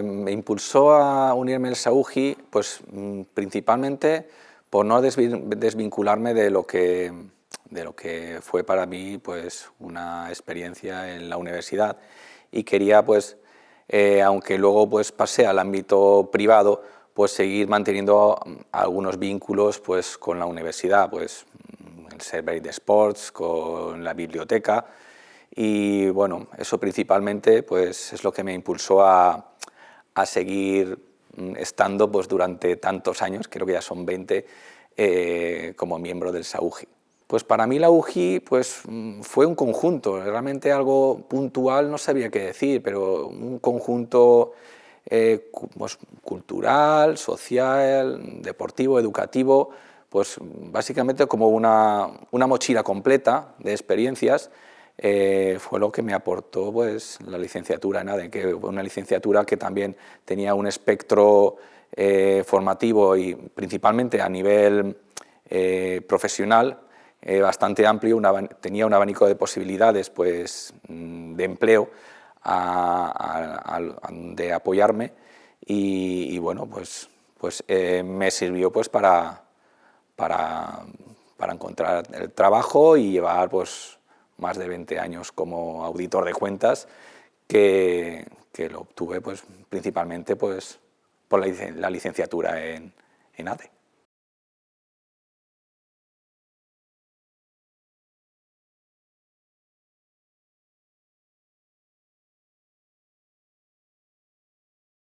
me impulsó a unirme al Saúji, pues principalmente por no desvincularme de lo que fue para mí pues una experiencia en la universidad, y quería pues, aunque luego pues pasé al ámbito privado, pues seguir manteniendo algunos vínculos pues con la universidad, pues el Servei d'Esports, con la biblioteca. Y bueno, eso principalmente pues es lo que me impulsó a seguir estando pues durante tantos años, creo que ya son 20, como miembro del Saúji. Pues para mí la UJI pues, fue un conjunto, realmente algo puntual no sabía qué decir, pero un conjunto pues, cultural, social, deportivo, educativo, pues básicamente como una mochila completa de experiencias. Fue lo que me aportó pues, la licenciatura en ADE, que fue una licenciatura que también tenía un espectro formativo y principalmente a nivel profesional bastante amplio, tenía un abanico de posibilidades pues, de empleo de apoyarme, y bueno, pues me sirvió pues para encontrar el trabajo y llevar pues más de 20 años como auditor de cuentas, que lo obtuve pues principalmente pues por la licenciatura en ADE.